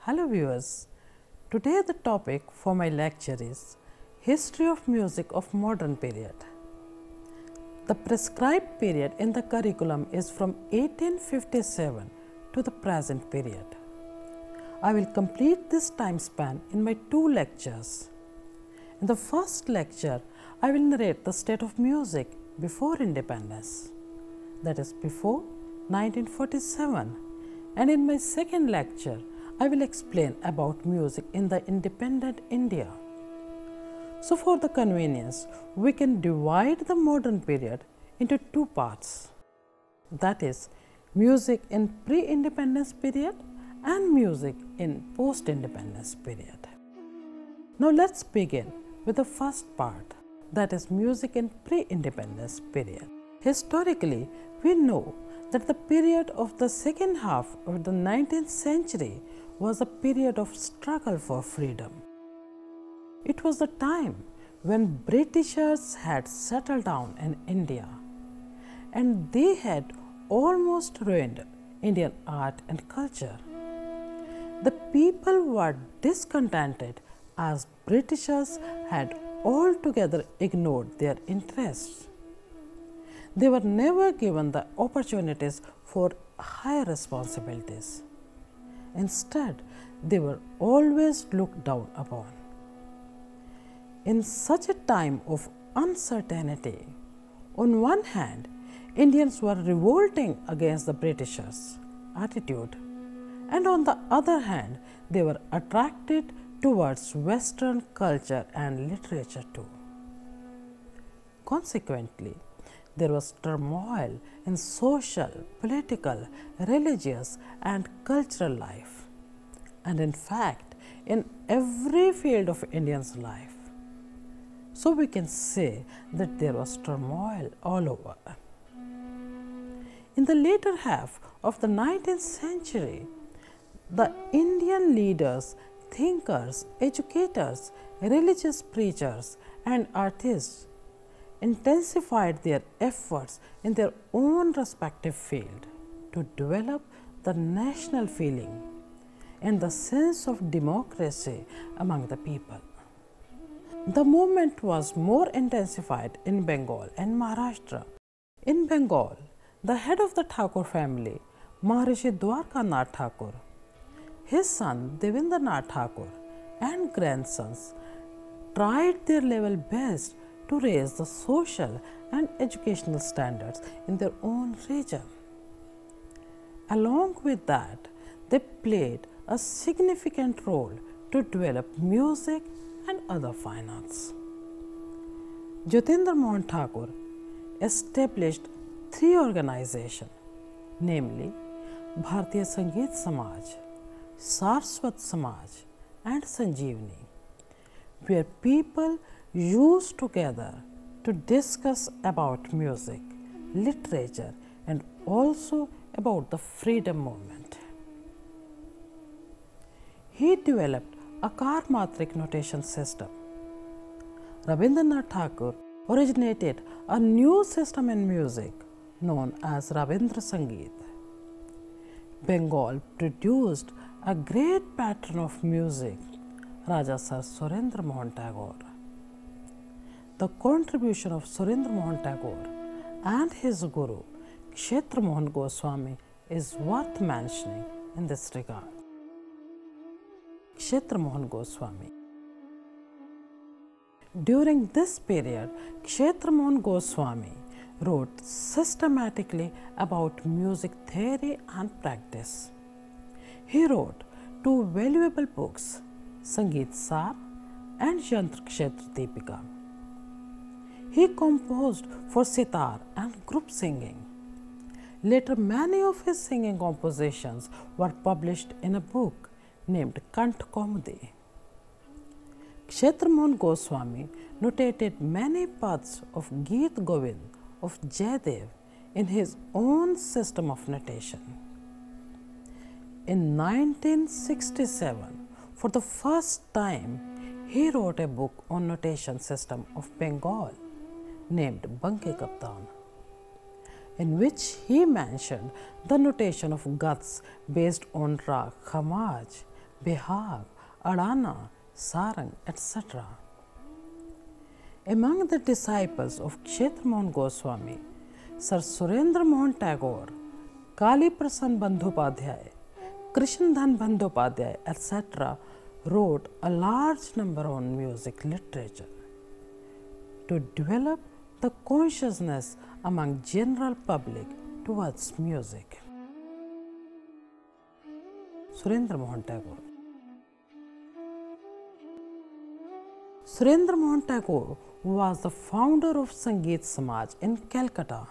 Hello viewers, today the topic for my lecture is History of Music of Modern Period. The prescribed period in the curriculum is from 1857 to the present period. I will complete this time span in my two lectures. In the first lecture, I will narrate the state of music before independence, that is before 1947, and in my second lecture, I will explain about music in the independent India. So for the convenience, we can divide the modern period into two parts, that is music in pre-independence period and music in post-independence period. Now let's begin with the first part, that is music in pre-independence period. Historically, we know that the period of the second half of the 19th century was a period of struggle for freedom. It was the time when Britishers had settled down in India and they had almost ruined Indian art and culture. The people were discontented as Britishers had altogether ignored their interests. They were never given the opportunities for higher responsibilities. Instead, they were always looked down upon. In such a time of uncertainty, on one hand, Indians were revolting against the Britishers' attitude, and on the other hand, they were attracted towards Western culture and literature too. Consequently, there was turmoil in social, political, religious and cultural life, and in fact in every field of Indians' life. So we can say that there was turmoil all over. In the later half of the 19th century, the Indian leaders, thinkers, educators, religious preachers and artists intensified their efforts in their own respective field to develop the national feeling and the sense of democracy among the people. The movement was more intensified in Bengal and Maharashtra. In Bengal, the head of the Thakur family, Maharishi Dwarkanath Thakur, his son Devendranath Thakur and grandsons tried their level best to raise the social and educational standards in their own region. Along with that, they played a significant role to develop music and other fine arts. Jyotendra Mohan Thakur established three organizations, namely Bharatiya Sangeet Samaj, Saraswat Samaj and Sanjeevani, where people used together to discuss about music, literature and also about the freedom movement. He developed a Karmatrik notation system. Rabindranath Tagore originated a new system in music known as Rabindra Sangeet. Bengal produced a great pattern of music, Raja Sir Surinder Manticore. The contribution of Surinder Manticore and his guru, Rahman Goswami, is worth mentioning in this regard. Rahman Goswami. During this period, Rahman Goswami wrote systematically about music theory and practice. He wrote two valuable books, Sangeet Sar and Yantra Kshetra Deepika. He composed for sitar and group singing. Later, many of his singing compositions were published in a book named Kant Kaumudi. Rahman Goswami notated many paths of Geet Govind of Jaidev in his own system of notation. In 1967, for the first time, he wrote a book on notation system of Bengal named Banke Kaptan, in which he mentioned the notation of Guts based on Rag Khamaj, Bihag, Adana, Sarang, etc. Among the disciples of Kshetra Goswami, Sir Surinder Manticore, Kali Prasanna Bandhopadhyay, Krishnadhan Bandhopadhyay, etc. wrote a large number on music literature to develop the consciousness among general public towards music. Surinder Manticore. Surinder Manticore was the founder of Sangeet Samaj in Calcutta.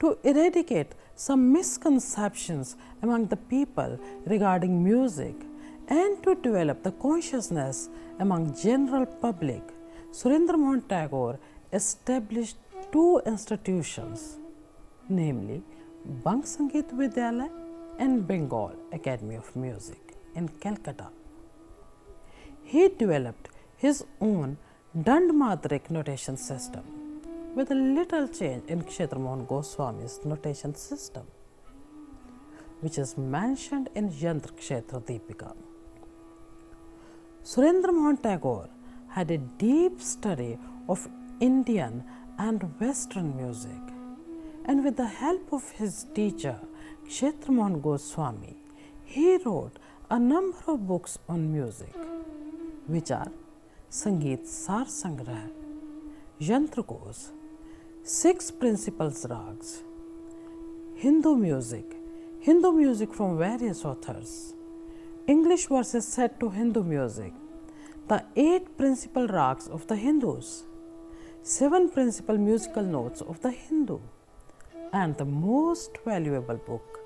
To eradicate some misconceptions among the people regarding music and to develop the consciousness among general public, Surinder Manticore established two institutions, namely Bang Sangeet Vidyalaya and Bengal Academy of Music in Calcutta. He developed his own Dandmatrik notation system with a little change in Kshetra Goswami's notation system, which is mentioned in Yantra Kshetra Deepika. Surinder Manticore had a deep study of Indian and Western music, and with the help of his teacher Kshetra Goswami, he wrote a number of books on music, which are Sangeet Sar Sangrah, Yantra Kosh, 6 Principles Rags, Hindu music from various authors, English verses set to Hindu music, the 8 principal rags of the Hindus, 7 principal musical notes of the Hindu, and the most valuable book,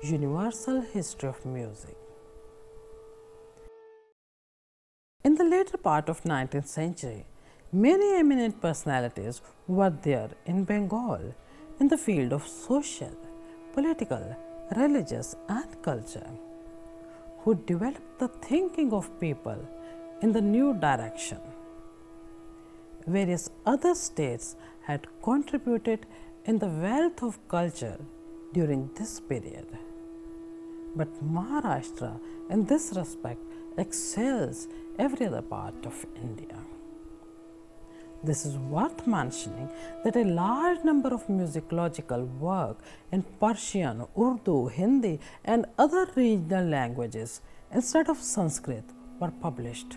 Universal History of Music. In the later part of 19th century, many eminent personalities were there in Bengal in the field of social, political, religious and culture, who developed the thinking of people in the new direction. Various other states had contributed in the wealth of culture during this period, but Maharashtra in this respect excels every other part of India. This is worth mentioning that a large number of musicological work in Persian, Urdu, Hindi and other regional languages instead of Sanskrit were published,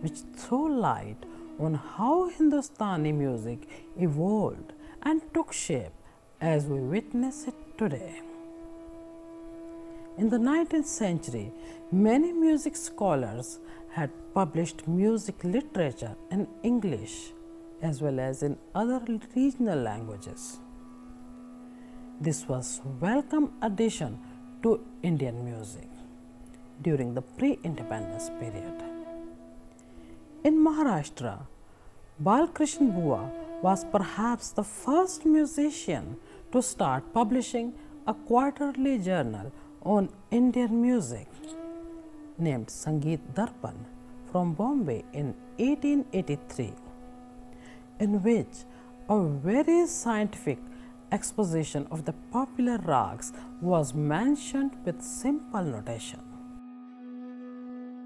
which throw light on how Hindustani music evolved and took shape as we witness it today. In the 19th century, many music scholars had published music literature in English as well as in other regional languages. This was a welcome addition to Indian music during the pre-independence period. In Maharashtra, Balkrishna Bua was perhaps the first musician to start publishing a quarterly journal on Indian music named Sangeet Darpan from Bombay in 1883, in which a very scientific exposition of the popular rags was mentioned with simple notation.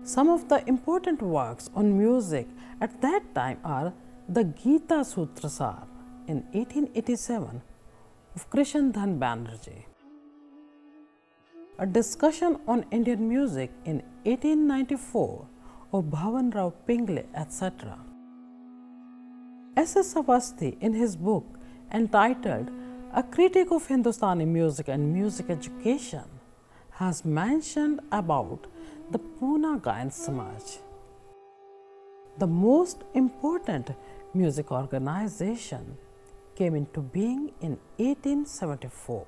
Some of the important works on music at that time are the Gita Sutrasar in 1887 of Krishnadhan Banerjee, a discussion on Indian music in 1894 of Bhavan Rao Pingle, etc. S.S. Avasthi in his book entitled A Critique of Hindustani Music and Music Education has mentioned about the Pune Grants Samaj, the most important music organization, came into being in 1874.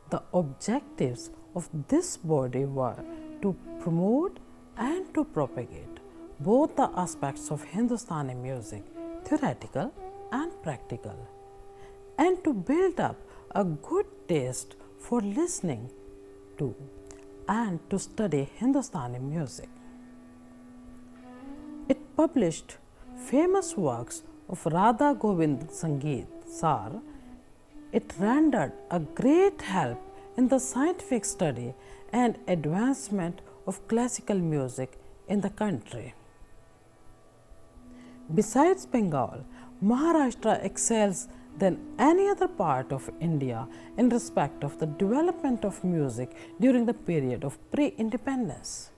The objectives of this body were to promote and to propagate both the aspects of Hindustani music, theoretical and practical, and to build up a good taste for listening to and to study Hindustani music. It published famous works of Radha Govind Sangeet Sar. It rendered a great help in the scientific study and advancement of classical music in the country. Besides Bengal, Maharashtra excels than any other part of India in respect of the development of music during the period of pre-independence.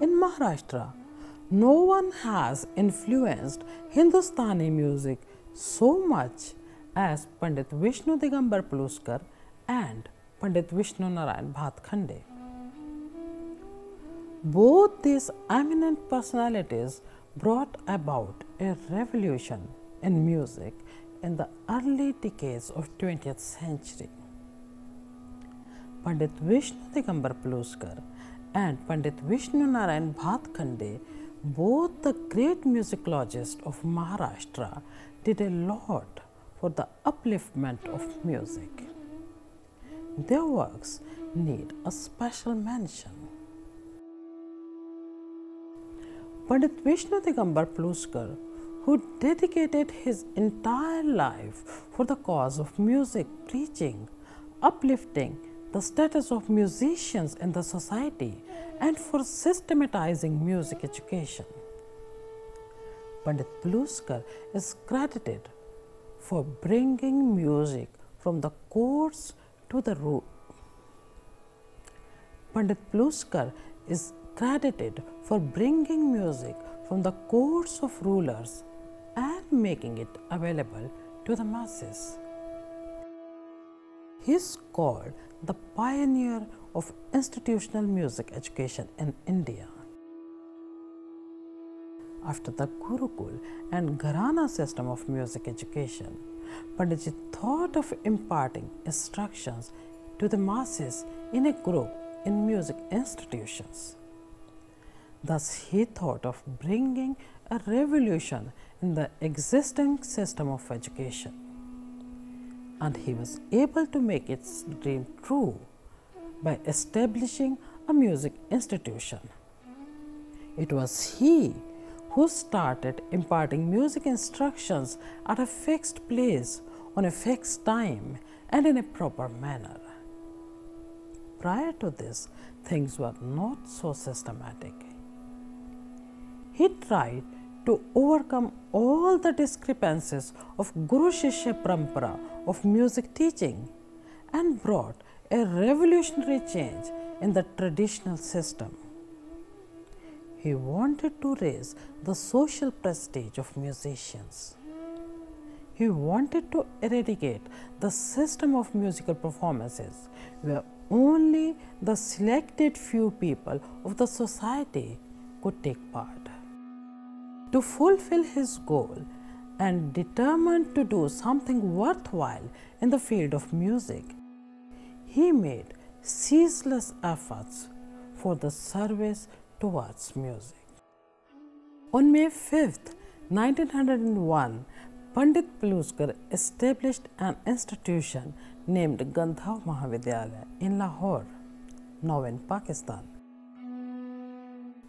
In Maharashtra, no one has influenced Hindustani music so much as Pandit Vishnu Digambar Pluskar and Pandit Vishnunarayan Bhatkhande. Both these eminent personalities brought about a revolution in music in the early decades of 20th century. Pandit Vishnu Digambar Pluskar and Pandit Vishnunarayan Bhatkhande, both the great musicologists of Maharashtra, did a lot for the upliftment of music. Their works need a special mention. Pandit Vishnu Digambar Pluskar, who dedicated his entire life for the cause of music preaching, uplifting the status of musicians in the society, and for systematizing music education. Pandit Pluskar is credited for bringing music from the courts to the root. Pandit Pluskar is credited for bringing music from the courts of rulers and making it available to the masses. He is called the pioneer of institutional music education in India. After the Gurukul and Gharana system of music education, Panditji thought of imparting instructions to the masses in a group in music institutions. Thus, he thought of bringing a revolution in the existing system of education. And he was able to make its dream true by establishing a music institution. It was he who started imparting music instructions at a fixed place, on a fixed time, and in a proper manner. Prior to this, things were not so systematic. He tried to overcome all the discrepancies of Guru Shishya Parampara of music teaching and brought a revolutionary change in the traditional system. He wanted to raise the social prestige of musicians. He wanted to eradicate the system of musical performances where only the selected few people of the society could take part. To fulfill his goal and determined to do something worthwhile in the field of music, he made ceaseless efforts for the service towards music. On May 5th, 1901, Pandit Pluskar established an institution named Gondo Muhammad Ali in Lahore, now in Pakistan.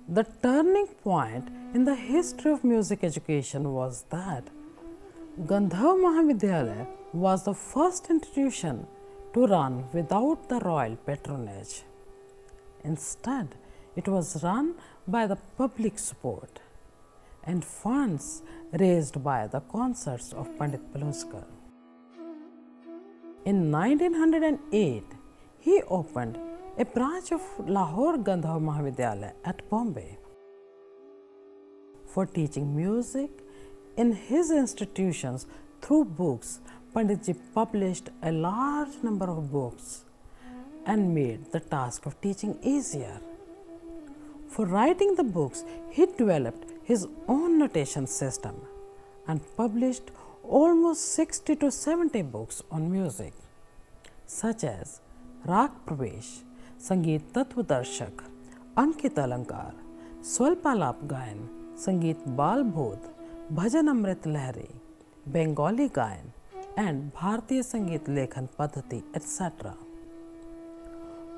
The turning point in the history of music education was that Gondo Muhammad Ali was the first institution to run without the royal patronage. Instead, it was run by the public support and funds raised by the concerts of Pandit Pluskar. In 1908, he opened a branch of Lahore Gondo Muhammad Ali at Bombay. For teaching music in his institutions through books, Panditji published a large number of books and made the task of teaching easier. For writing the books, he developed his own notation system and published almost 60 to 70 books on music, such as Rag Pravesh, Sangeet Tattvadarshak, Ankit Alankar, Swalpalap Gayan, Sangeet Bal Bhoot, Bhajan Amrit Lahari, Bengali Gayan, and Bharatiya Sangeet Lekhan Paddhati, etc.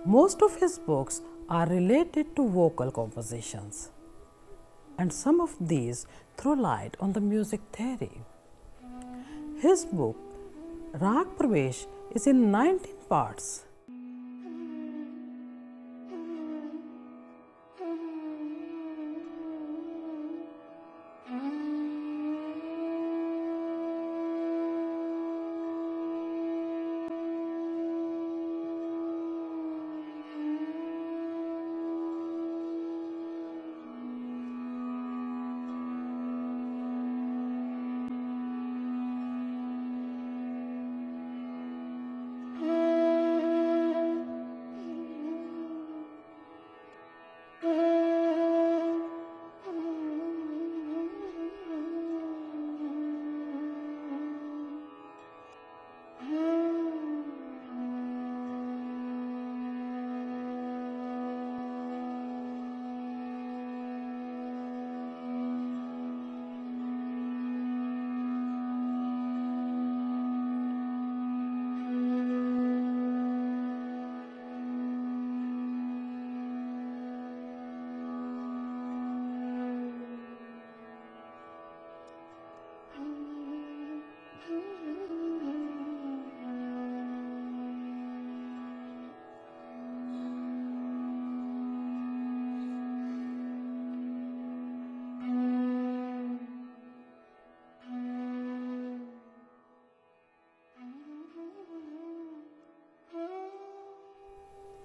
Most of his books are related to vocal compositions, and some of these throw light on the music theory. His book, Rag Pravesh, is in 19 parts.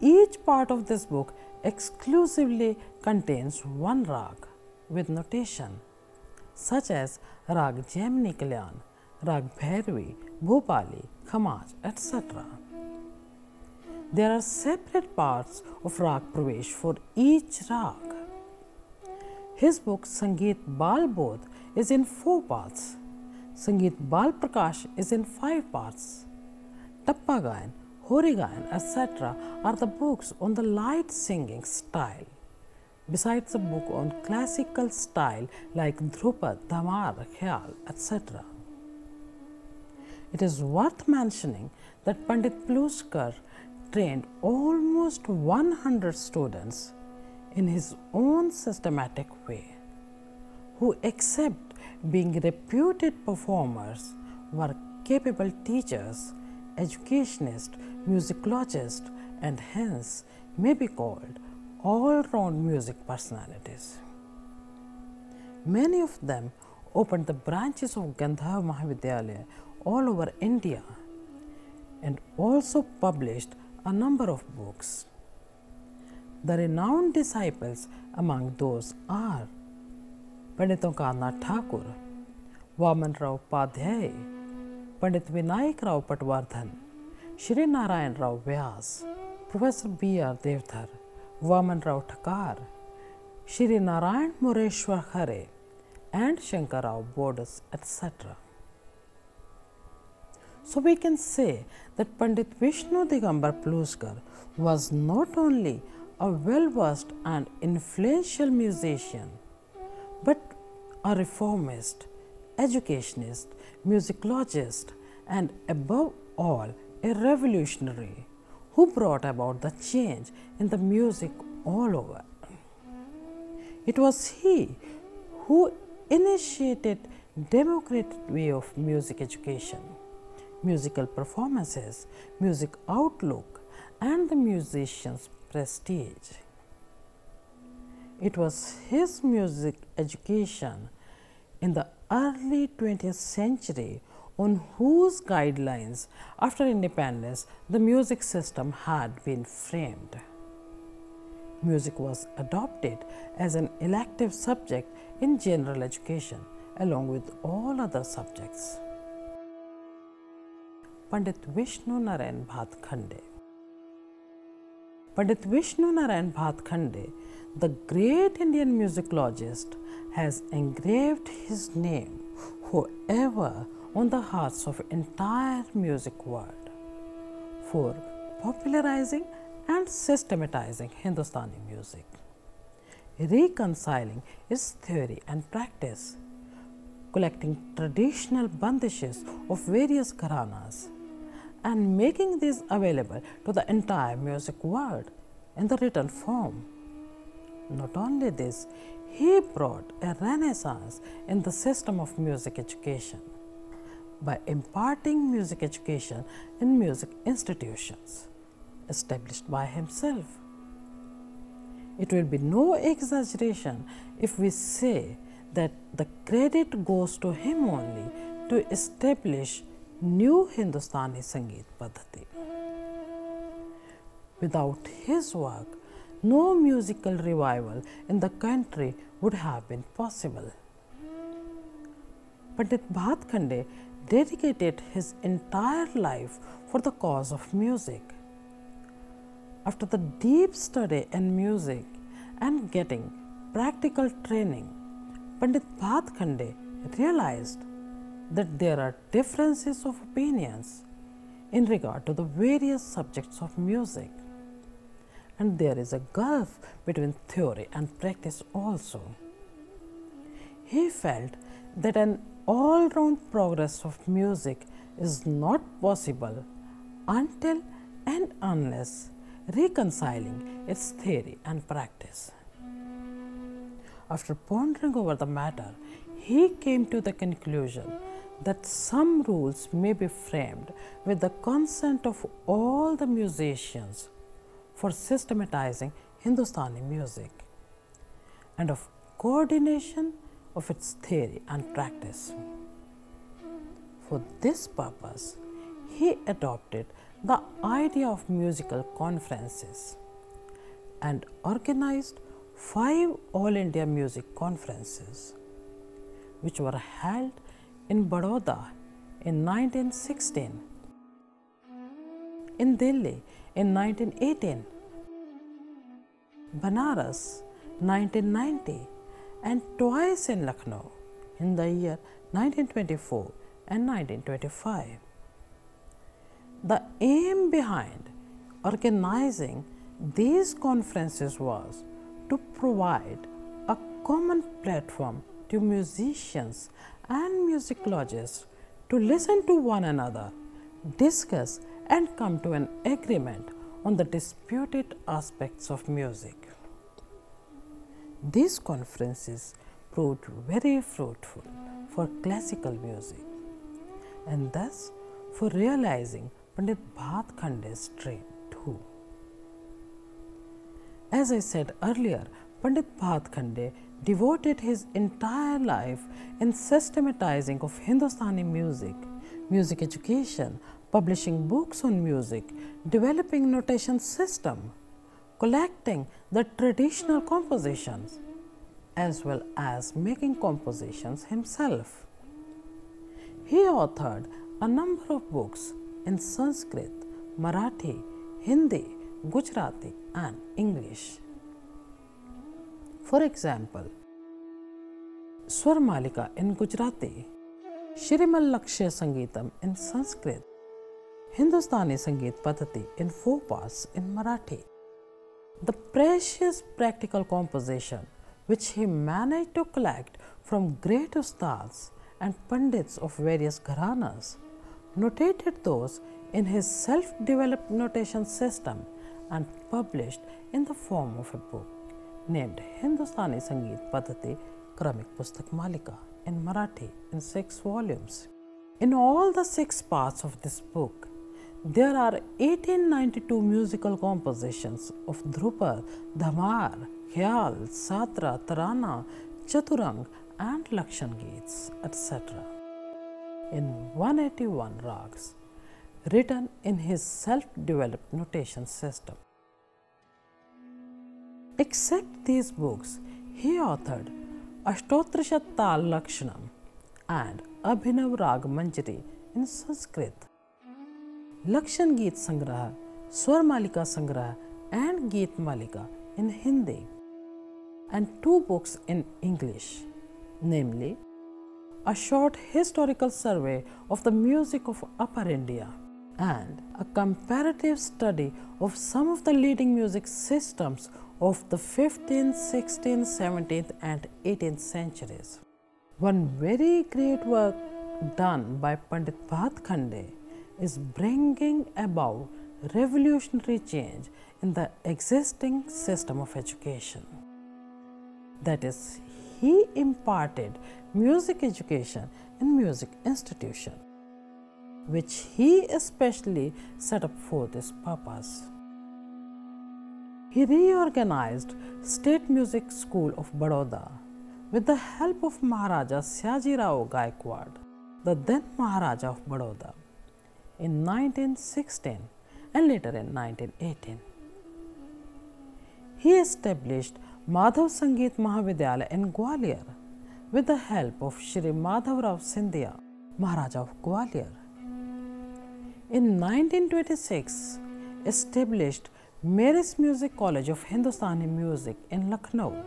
Each part of this book exclusively contains one rag with notation, such as rag Jaimini Kalyan, rag Bhairavi, Bhupali, Khamaj, etc. There are separate parts of rag Pravesh for each rag. His book Sangeet Bal Bodh is in 4 parts. Sangeet Bal Prakash is in 5 parts. Tappa Gayan, Hori Gayan, etc. are the books on the light singing style, besides a book on classical style like Dhrupad, Dhamar, Khyal, etc. It is worth mentioning that Pandit Pluskar trained almost 100 students in his own systematic way, who, except being reputed performers, were capable teachers, educationists, musicologists, and hence may be called all-round music personalities. Many of them opened the branches of Gondar Mohammed Ali all over India and also published a number of books. The renowned disciples among those are Pandit Karnath Thakur, Vaman Rao Padhyay, Pandit Vinayak Rao Patwardhan, Shri Narayan Rao Vyas, Professor B.R. Devdhar, Vaman Rao Thakar, Shri Narayan Mureshwar Khare, and Shankar Rao Bodas, etc. So we can say that Pandit Vishnu Digambar Pluskar was not only a well-versed and influential musician, but a reformist, educationist, musicologist, and above all, a revolutionary who brought about the change in the music all over. It was he who initiated democratic way of music education, musical performances, music outlook, and the musician's prestige. It was his music education in the early 20th century on whose guidelines after independence the music system had been framed. Music was adopted as an elective subject in general education along with all other subjects. Pandit Vishnu Narayan Bhatkhande. Pandit Vishnu Narayan Bhatkhande, the great Indian musicologist, has engraved his name forever on the hearts of entire music world for popularizing and systematizing Hindustani music, reconciling its theory and practice, collecting traditional bandishes of various gharanas, and making these available to the entire music world in the written form. Not only this, he brought a renaissance in the system of music education by imparting music education in music institutions established by himself. It will be no exaggeration if we say that the credit goes to him only to establish new Hindustani Sangeet Paddhati. Without his work, no musical revival in the country would have been possible. Pandit Bhatkhande dedicated his entire life for the cause of music. After the deep study in music and getting practical training, Pandit Bhatkhande realized that there are differences of opinions in regard to the various subjects of music, and there is a gulf between theory and practice also. He felt that an all-round progress of music is not possible until and unless reconciling its theory and practice. After pondering over the matter, he came to the conclusion that some rules may be framed with the consent of all the musicians for systematizing Hindustani music and of coordination of its theory and practice. For this purpose, he adopted the idea of musical conferences and organized 5 All India Music Conferences, which were held in Baroda in 1916, in Delhi in 1918, Banaras 1990, and twice in Lucknow in the year 1924 and 1925. The aim behind organizing these conferences was to provide a common platform to musicians and musicologists to listen to one another, discuss and come to an agreement on the disputed aspects of music. These conferences proved very fruitful for classical music and thus for realizing Pandit Bhatkhande's dream too. As I said earlier, Pandit Bhatkhande devoted his entire life in systematizing of Hindustani music, music education, publishing books on music, developing notation system, collecting the traditional compositions, as well as making compositions himself. He authored a number of books in Sanskrit, Marathi, Hindi, Gujarati and English. For example, Swar Malika in Gujarati, Shrimal Lakshya Sangeetam in Sanskrit, Hindustani Sangeet Paddhati in 4 parts in Marathi. The precious practical composition which he managed to collect from great ustads and pandits of various gharanas, notated those in his self-developed notation system and published in the form of a book named Hindustani Sangeet Paddhati Kramik Pustak Malika in Marathi in 6 volumes. In all the 6 parts of this book, there are 1892 musical compositions of Dhrupad, Dhamar, Khyal, Satra, Tarana, Chaturang and Lakshan Geets, etc. in 181 rags, written in his self-developed notation system. Except these books, he authored Ashtotrashat Tal Lakshanam and Abhinav Rag Manjari in Sanskrit, Lakshan Geet Sangraha, Swar Malika Sangraha and Geet Malika in Hindi, and 2 books in English, namely A Short Historical Survey of the Music of Upper India and a comparative study of some of the leading music systems of the 15th, 16th, 17th and 18th centuries. One very great work done by Pandit Bhatkhande is bringing about revolutionary change in the existing system of education. That is, he imparted music education in music institution which he especially set up for this purpose. He reorganized State Music School of Baroda with the help of Maharaja Syaji Rao Gaikwad, the then Maharaja of Baroda, in 1916 and later in 1918. He established Madhav Sangeet Mahavidyalaya in Gwalior with the help of Shri Madhav Rao Scindia, Maharaja of Gwalior. In 1926, established Mary's Music College of Hindustani Music in Lucknow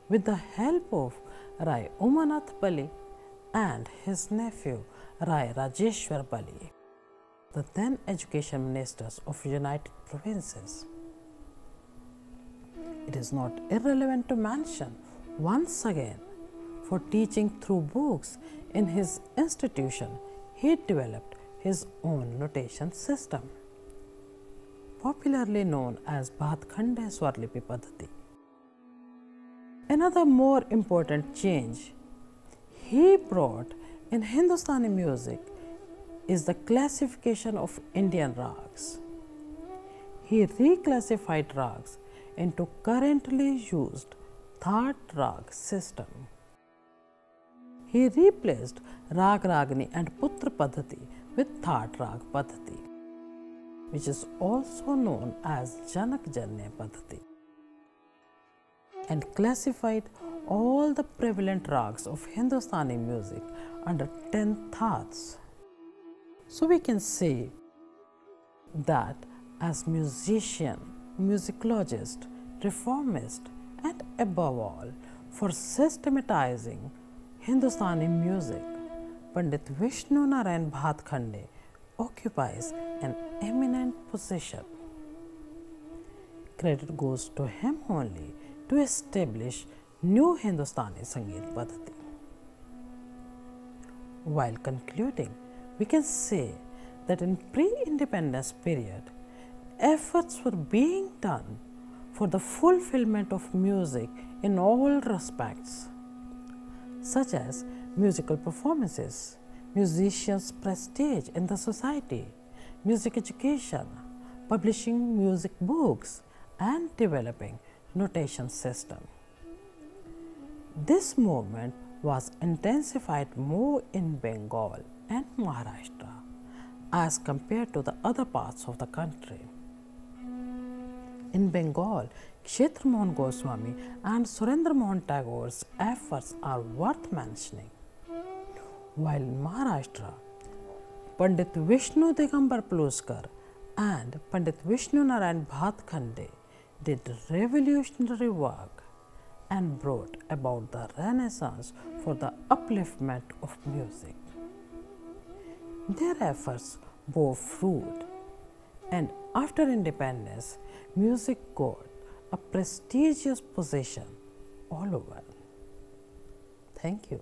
with the help of Rai Umanath Bali and his nephew Rai Rajeshwar Bali, the then education ministers of United Provinces. It is not irrelevant to mention once again, for teaching through books in his institution, he developed his own notation system, popularly known as Bhatkhande Swarlipi Paddhati. Another more important change he brought in Hindustani music is the classification of Indian rags. He reclassified rags into currently used Thaat rag system. He replaced Rag Ragini and Putra Paddhati with Thaat rag Paddhati, which is also known as Janak Janya Paddhati, and classified all the prevalent rags of Hindustani music under 10 Thats. So we can say that as musician, musicologist, reformist, and above all, for systematizing Hindustani music, Pandit Vishnunarayan Bhatkhande occupies an eminent position. Credit goes to him only to establish new Hindustani Sangeet Paddhati. While concluding, we can say that in pre-independence period, efforts were being done for the fulfillment of music in all respects, such as musical performances, musicians' prestige in the society, music education, publishing music books, and developing notation system. This movement was intensified more in Bengal and Maharashtra as compared to the other parts of the country. In Bengal, Rahman Goswami and Surinder Manticore's efforts are worth mentioning, while in Maharashtra, Pandit Vishnu Digambar Pluskar and Pandit Vishnunarayan Bhatkhande did revolutionary work and brought about the renaissance for the upliftment of music. Their efforts bore fruit, and after independence, music got a prestigious position all over. Thank you.